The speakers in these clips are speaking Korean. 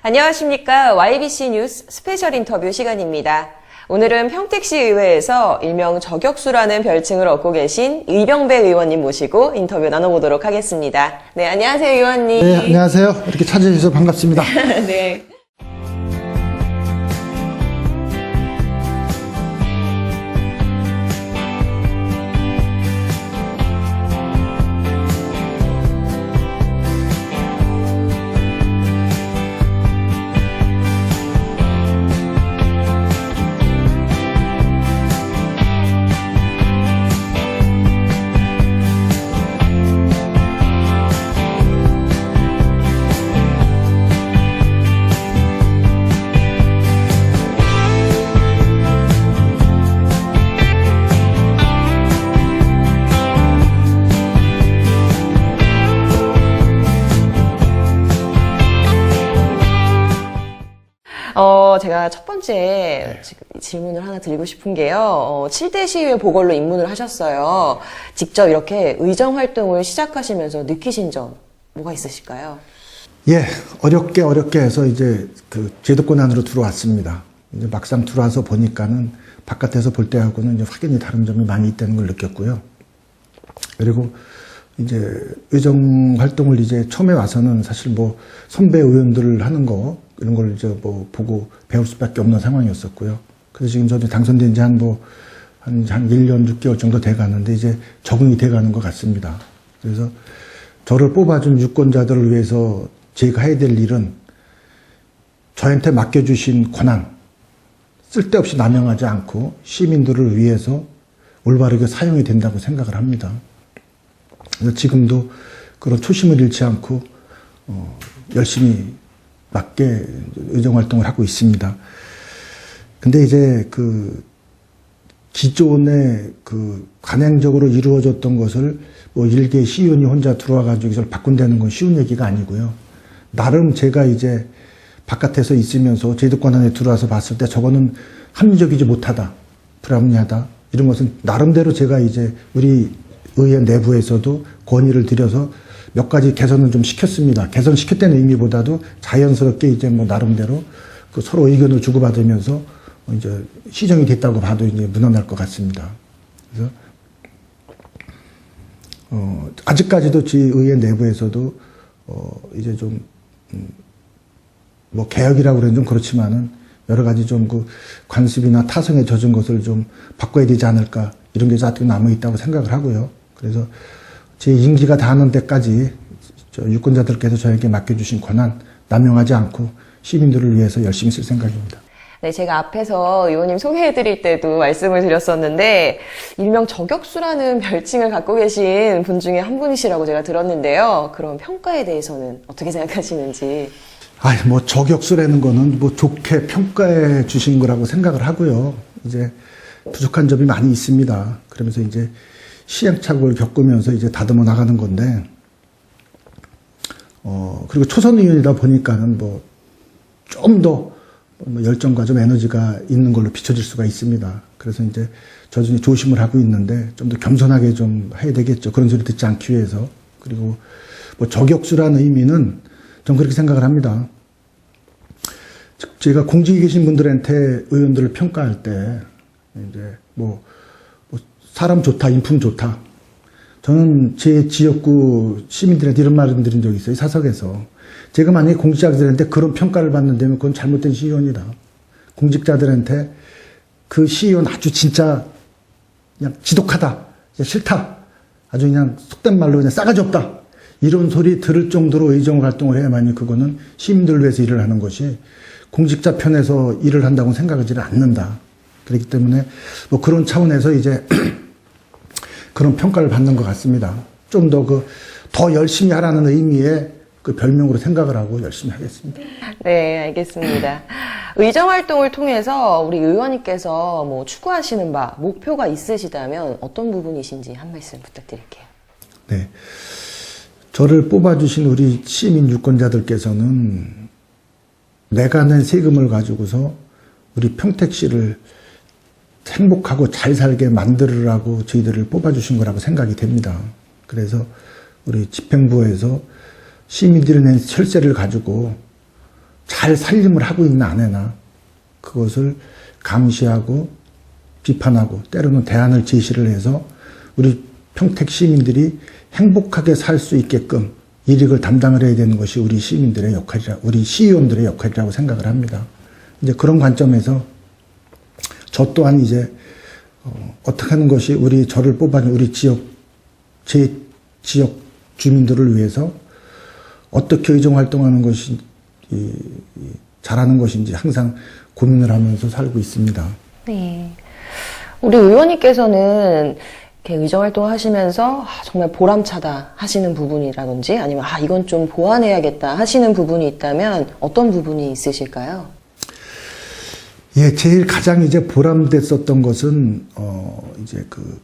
안녕하십니까. YBC 뉴스 스페셜 인터뷰 시간입니다. 오늘은 평택시 의회에서 일명 저격수라는 별칭을 얻고 계신 의병배 의원님 모시고 인터뷰 나눠보도록 하겠습니다. 네, 안녕하세요, 의원님. 네, 안녕하세요. 이렇게 찾아주셔서 반갑습니다. 네. 제가 첫 번째 지금 질문을 하나 드리고 싶은 게요. 7대 시의회 보궐로 입문을 하셨어요. 직접 이렇게 의정 활동을 시작하시면서 느끼신 점 뭐가 있으실까요? 예, 어렵게 해서 이제 그 제도권 안으로 들어왔습니다. 이제 막상 들어와서 보니까는 바깥에서 볼 때하고는 이제 확연히 다른 점이 많이 있다는 걸 느꼈고요. 그리고 이제 의정 활동을 이제 처음에 와서는 사실 뭐 선배 의원들을 하는 거 이런 걸 이제 뭐 보고 배울 수밖에 없는 상황이었었고요. 그래서 지금 저도 당선된 지 한 1년 6개월 정도 돼 가는데 이제 적응이 돼 가는 것 같습니다. 그래서 저를 뽑아준 유권자들을 위해서 제가 해야 될 일은 저한테 맡겨주신 권한 쓸데없이 남용하지 않고 시민들을 위해서 올바르게 사용이 된다고 생각을 합니다. 그래서 지금도 그런 초심을 잃지 않고 열심히 맞게 의정활동을 하고 있습니다. 근데 이제 그 기존에 그 관행적으로 이루어졌던 것을 뭐 일개 시의원이 혼자 들어와가지고 이걸 바꾼다는 건 쉬운 얘기가 아니고요. 나름 제가 이제 바깥에서 있으면서 제도권 안에 들어와서 봤을 때 저거는 합리적이지 못하다, 불합리하다 이런 것은 나름대로 제가 이제 우리 의회 내부에서도 건의를 드려서 몇 가지 개선을 좀 시켰습니다. 개선시켰다는 의미보다도 자연스럽게 이제 뭐 나름대로 그 서로 의견을 주고받으면서 이제 시정이 됐다고 봐도 이제 무난할 것 같습니다. 그래서 아직까지도 저희 의회 내부에서도 이제 좀 뭐 개혁이라고 그러면 좀 그렇지만은 여러 가지 좀 그 관습이나 타성에 젖은 것을 좀 바꿔야 되지 않을까 이런 게 아직 남아 있다고 생각을 하고요. 그래서 제 임기가 다하는 데까지 유권자들께서 저에게 맡겨주신 권한 남용하지 않고 시민들을 위해서 열심히 쓸 생각입니다. 네, 제가 앞에서 의원님 소개해드릴 때도 말씀을 드렸었는데 일명 저격수라는 별칭을 갖고 계신 분 중에 한 분이시라고 제가 들었는데요. 그런 평가에 대해서는 어떻게 생각하시는지? 뭐 저격수라는 거는 뭐 좋게 평가해 주신 거라고 생각을 하고요. 이제 부족한 점이 많이 있습니다. 그러면서 이제 시행착오를 겪으면서 이제 다듬어 나가는 건데, 그리고 초선 의원이다 보니까는 뭐 좀 더 열정과 좀 에너지가 있는 걸로 비춰질 수가 있습니다. 그래서 이제 저준히 조심을 하고 있는데 좀 더 겸손하게 좀 해야 되겠죠. 그런 소리 듣지 않기 위해서. 그리고 뭐 저격수라는 의미는 전 그렇게 생각을 합니다. 제가 공직에 계신 분들한테 의원들을 평가할 때 이제 뭐 사람 좋다, 인품 좋다. 저는 제 지역구 시민들한테 이런 말을 드린 적이 있어요. 사석에서. 제가 만약에 공직자들한테 그런 평가를 받는다면 그건 잘못된 시의원이다. 공직자들한테 그 시의원 아주 진짜 그냥 지독하다, 싫다. 아주 그냥 속된 말로 그냥 싸가지 없다. 이런 소리 들을 정도로 의정 활동을 해야만이 그거는 시민들을 위해서 일을 하는 것이 공직자 편에서 일을 한다고 생각하지를 않는다. 그렇기 때문에 뭐 그런 차원에서 이제 그런 평가를 받는 것 같습니다. 좀 더 열심히 하라는 의미의 그 별명으로 생각을 하고 열심히 하겠습니다. 네, 알겠습니다. 의정 활동을 통해서 우리 의원님께서 뭐 추구하시는 바, 목표가 있으시다면 어떤 부분이신지 한 말씀 부탁드릴게요. 네. 저를 뽑아주신 우리 시민 유권자들께서는 내가 낸 세금을 가지고서 우리 평택시를 행복하고 잘 살게 만들으라고 저희들을 뽑아주신 거라고 생각이 됩니다. 그래서 우리 집행부에서 시민들이 낸 혈세를 가지고 잘 살림을 하고 있나 안 해나 그것을 감시하고 비판하고 때로는 대안을 제시를 해서 우리 평택 시민들이 행복하게 살 수 있게끔 일익을 담당을 해야 되는 것이 우리 시민들의 역할이라, 우리 시의원들의 역할이라고 생각을 합니다. 이제 그런 관점에서 저 또한 이제 어떻게 하는 것이 우리 저를 뽑아낸 우리 지역, 제 지역 주민들을 위해서 어떻게 의정 활동하는 것이 잘하는 것인지 항상 고민을 하면서 살고 있습니다. 네. 우리 의원님께서는 이렇게 의정활동 하시면서 정말 보람차다 하시는 부분이라든지 아니면 이건 좀 보완해야겠다 하시는 부분이 있다면 어떤 부분이 있으실까요? 예, 제일 가장 이제 보람됐었던 것은 이제 그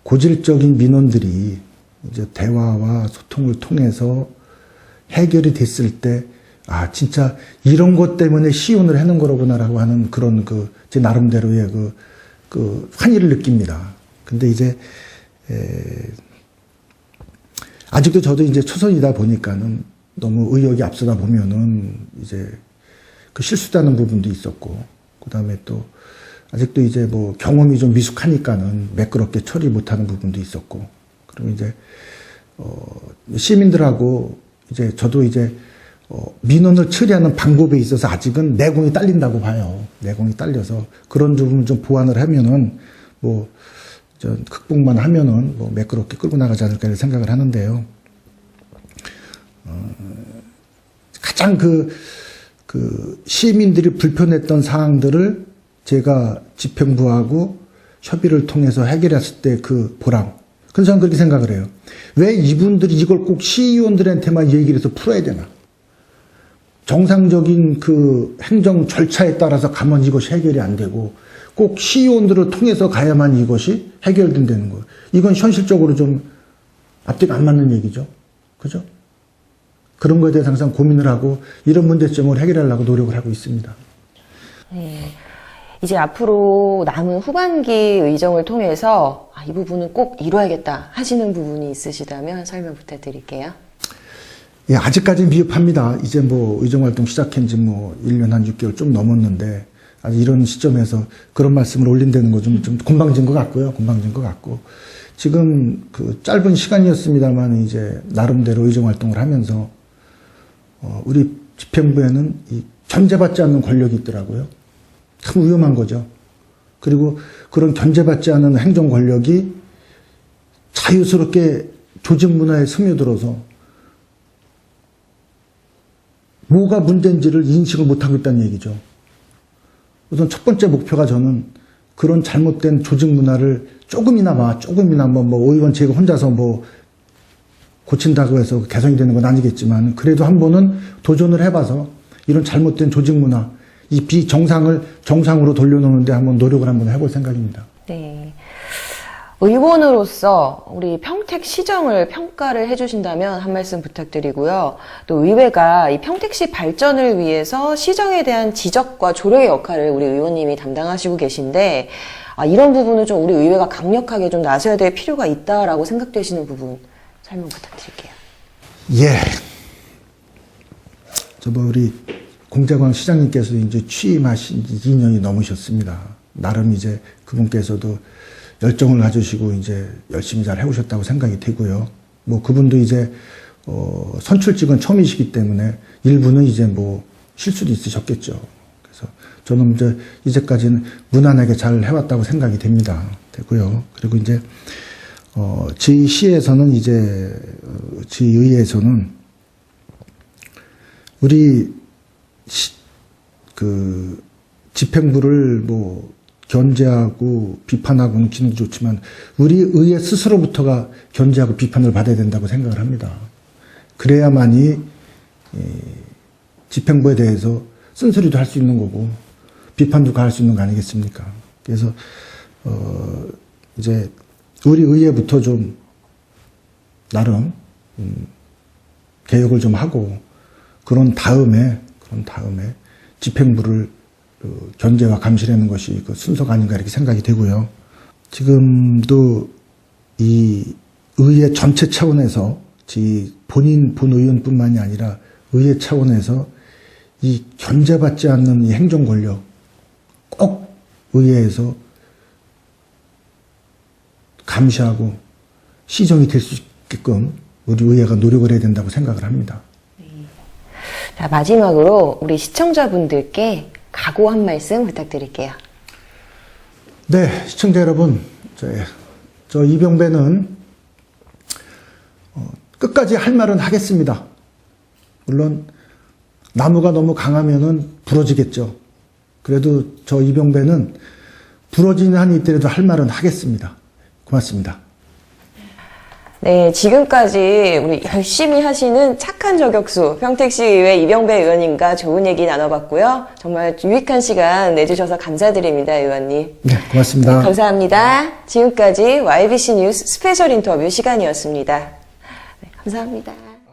고질적인 민원들이 이제 대화와 소통을 통해서 해결이 됐을 때 진짜 이런 것 때문에 시운을 해는 거로구나라고 하는 그런 제 나름대로의 그 환희를 느낍니다. 근데 이제 아직도 저도 이제 초선이다 보니까는 너무 의욕이 앞서다 보면은 이제 그 실수다는 부분도 있었고, 그 다음에 또 아직도 이제 뭐 경험이 좀 미숙하니까는 매끄럽게 처리 못하는 부분도 있었고, 그리고 이제 시민들하고 이제 저도 이제 민원을 처리하는 방법에 있어서 아직은 내공이 딸린다고 봐요. 내공이 딸려서 그런 부분 좀 보완을 하면은 극복만 하면은 매끄럽게 끌고 나가지 않을까 생각을 하는데요. 가장 시민들이 불편했던 사항들을 제가 집행부하고 협의를 통해서 해결했을 때 그 보람. 그래서 저는 그렇게 생각을 해요. 왜 이분들이 이걸 꼭 시의원들한테만 얘기를 해서 풀어야 되나? 정상적인 그 행정 절차에 따라서 가면 이것이 해결이 안 되고 꼭 시의원들을 통해서 가야만 이것이 해결된다는 거예요. 이건 현실적으로 좀 앞뒤가 안 맞는 얘기죠. 그죠? 그런 거에 대해서 항상 고민을 하고 이런 문제점을 해결하려고 노력을 하고 있습니다. 네. 이제 앞으로 남은 후반기 의정을 통해서 이 부분은 꼭 이뤄야겠다 하시는 부분이 있으시다면 설명 부탁드릴게요. 예, 아직까지는 미흡합니다. 이제 의정활동 시작한 지 1년 한 6개월 좀 넘었는데, 아직 이런 시점에서 그런 말씀을 올린다는 거 좀 건방진 것 같고요. 건방진 것 같고. 지금 짧은 시간이었습니다만, 이제 나름대로 의정활동을 하면서, 우리 집행부에는 이 견제받지 않는 권력이 있더라고요. 참 위험한 거죠. 그리고 그런 견제받지 않는 행정 권력이 자유스럽게 조직 문화에 스며들어서 뭐가 문제인지를 인식을 못하고 있다는 얘기죠. 우선 첫 번째 목표가 저는 그런 잘못된 조직 문화를 조금이나마 의원 제가 혼자서 고친다고 해서 개선이 되는 건 아니겠지만 그래도 한 번은 도전을 해봐서 이런 잘못된 조직 문화, 이 비정상을 정상으로 돌려놓는데 한번 노력을 한번 해볼 생각입니다. 네. 의원으로서 우리 평택시정을 평가를 해주신다면 한 말씀 부탁드리고요. 또 의회가 이 평택시 발전을 위해서 시정에 대한 지적과 조력의 역할을 우리 의원님이 담당하시고 계신데 이런 부분을 좀 우리 의회가 강력하게 좀 나서야 될 필요가 있다라고 생각되시는 부분 설명 부탁드릴게요. 예. 우리 공자광 시장님께서 이제 취임하신 지 2년이 넘으셨습니다. 나름 이제 그분께서도 열정을 가지시고 이제 열심히 잘 해오셨다고 생각이 되고요. 그분도 이제 선출직은 처음이시기 때문에 일부는 이제 실수도 있으셨겠죠. 그래서 저는 이제까지는 무난하게 잘 해왔다고 생각이 되고요. 그리고 이제 저희 시에서는 이제 저희 의회에서는 우리 집행부를 견제하고 비판하고는 기능도 좋지만 우리 의회 스스로부터가 견제하고 비판을 받아야 된다고 생각을 합니다. 그래야만이 집행부에 대해서 쓴소리도 할 수 있는 거고 비판도 가할 수 있는 거 아니겠습니까? 그래서 이제 우리 의회부터 좀 나름 개혁을 좀 하고 그런 다음에 집행부를 견제와 감시하는 것이 순서가 아닌가 이렇게 생각이 되고요. 지금도 이 의회 전체 차원에서 본 의원뿐만이 아니라 의회 차원에서 이 견제받지 않는 이 행정 권력 꼭 의회에서 감시하고 시정이 될 수 있게끔 우리 의회가 노력을 해야 된다고 생각을 합니다. 자, 마지막으로 우리 시청자분들께 각오 한 말씀 부탁드릴게요. 네, 시청자 여러분, 저 이병배는 끝까지 할 말은 하겠습니다. 물론 나무가 너무 강하면은 부러지겠죠. 그래도 저 이병배는 부러지는 한이 있더라도 할 말은 하겠습니다. 고맙습니다. 네, 지금까지 우리 열심히 하시는 착한 저격수 평택시의회 이병배 의원님과 좋은 얘기 나눠봤고요. 정말 유익한 시간 내주셔서 감사드립니다, 의원님. 네, 고맙습니다. 감사합니다. 지금까지 YBC 뉴스 스페셜 인터뷰 시간이었습니다. 네, 감사합니다.